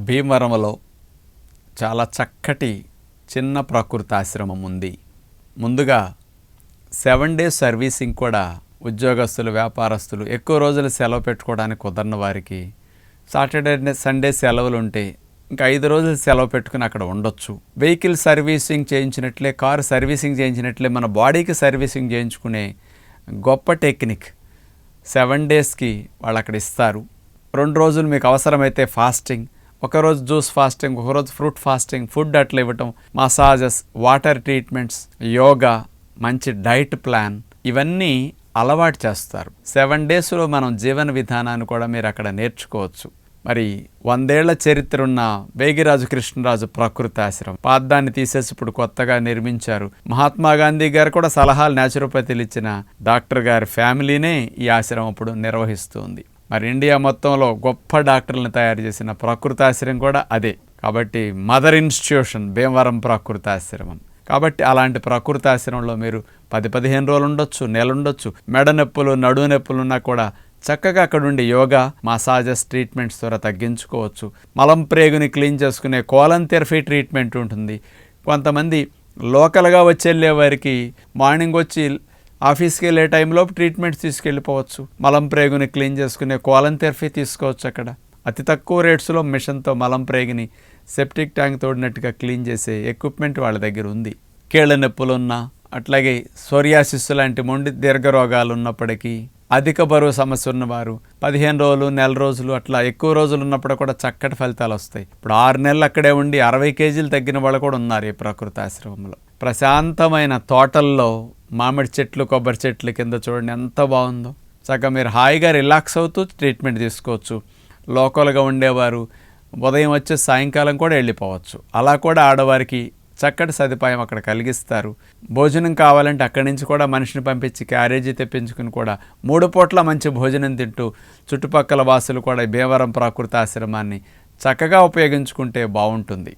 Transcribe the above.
భీమవరంలో చాలా చక్కటి చిన్న ప్రకృతి ఆశ్రమం ఉంది. ముందుగా 7 days సర్వీసింగ్ కూడా ఉద్యోగస్తులు, వ్యాపారస్తులు ఎక్కువ రోజులు సెలవు పెట్టుకోవడానికి కుదరని వారికి సాటర్డే సండే సెలవులు ఉంటే ఇంకా 5 రోజులు సెలవు పెట్టుకుని అక్కడ ఉండొచ్చు. వెహికల్ సర్వీసింగ్ చేయించినట్లే, కారు సర్వీసింగ్ చేయించినట్లే మన బాడీకి సర్వీసింగ్ చేయించుకునే గొప్ప టెక్నిక్ 7 daysకి వాళ్ళు అక్కడ ఇస్తారు. 2 రోజులు మీకు అవసరమైతే ఫాస్టింగ్, ఒకరోజు జ్యూస్ ఫాస్టింగ్, ఒకరోజు ఫ్రూట్ ఫాస్టింగ్, ఫుడ్ అట్లా ఇవ్వటం, మసాజెస్, వాటర్ ట్రీట్మెంట్స్, యోగా, మంచి డైట్ ప్లాన్ ఇవన్నీ అలవాటు చేస్తారు. 7 daysలో మనం జీవన విధానాన్ని కూడా మీరు అక్కడ నేర్చుకోవచ్చు. మరి 100 ఏళ్ల చరిత్ర ఉన్న వేగిరాజు కృష్ణరాజు ప్రకృతి ఆశ్రమం పాదాన్ని తీసేసి ఇప్పుడు కొత్తగా నిర్మించారు. మహాత్మా గాంధీ గారు కూడా సలహాలు న్యాచురోపతిలు ఇచ్చిన డాక్టర్ గారి ఫ్యామిలీనే ఈ ఆశ్రమం ఇప్పుడు నిర్వహిస్తుంది. మరి ఇండియా మొత్తంలో గొప్ప డాక్టర్లను తయారు చేసిన ప్రకృతి ఆశ్రమం కూడా అదే. కాబట్టి మదర్ ఇన్స్టిట్యూషన్ భీమవరం ప్రకృతి ఆశ్రమం. కాబట్టి అలాంటి ప్రకృతి ఆశ్రమంలో మీరు 10-15 రోజులు ఉండొచ్చు, నెల ఉండొచ్చు. మెడ నొప్పులు, నడువు నొప్పులు ఉన్నా కూడా చక్కగా అక్కడుండి యోగా, మసాజెస్, ట్రీట్మెంట్స్ ద్వారా తగ్గించుకోవచ్చు. మలం ప్రేగుని క్లీన్ చేసుకునే కోలన్ థెరపీ ట్రీట్మెంట్ ఉంటుంది. కొంతమంది లోకల్గా వచ్చే వారికి మార్నింగ్ వచ్చి ఆఫీస్కి వెళ్ళే టైంలో ట్రీట్మెంట్స్ తీసుకెళ్ళిపోవచ్చు. మలం ప్రేగుని క్లీన్ చేసుకునే కోలన్ థెరపీ తీసుకోవచ్చు. అక్కడ అతి తక్కువ రేట్స్లో మిషన్తో మలం ప్రేగుని సెప్టిక్ ట్యాంక్ తోడినట్టుగా క్లీన్ చేసే ఎక్విప్మెంట్ వాళ్ళ దగ్గర ఉంది. కీళ్ళ నొప్పులున్నా, అట్లాగే సోరియాసిస్ లాంటి మొండి దీర్ఘ రోగాలు ఉన్నప్పటికీ, అధిక బరువు సమస్య ఉన్నవారు 15 రోజులు, నెల రోజులు అట్లా ఎక్కువ రోజులు ఉన్నప్పుడు కూడా చక్కటి ఫలితాలు వస్తాయి. ఇప్పుడు 6 నెలలు అక్కడే ఉండి 60 kgs తగ్గిన వాళ్ళు కూడా ఉన్నారు ఈ ప్రకృతి ఆశ్రమంలో. ప్రశాంతమైన తోటల్లో మామిడి చెట్లు, కొబ్బరి చెట్లు కింద చూడండి ఎంత బాగుందో. చక్కగా మీరు హాయిగా రిలాక్స్ అవుతూ ట్రీట్మెంట్ తీసుకోవచ్చు. లోకల్గా ఉండేవారు ఉదయం వచ్చే సాయంకాలం కూడా వెళ్ళిపోవచ్చు. అలా కూడా ఆడవారికి చక్కటి సదుపాయం అక్కడ కలిగిస్తారు. భోజనం కావాలంటే అక్కడి నుంచి కూడా మనిషిని పంపించి క్యారేజీ తెప్పించుకుని కూడా 3 పూట్ల మంచి భోజనం తింటూ చుట్టుపక్కల వాసులు కూడా భీమవరం ప్రకృతి ఆశ్రమాన్ని చక్కగా ఉపయోగించుకుంటే బాగుంటుంది.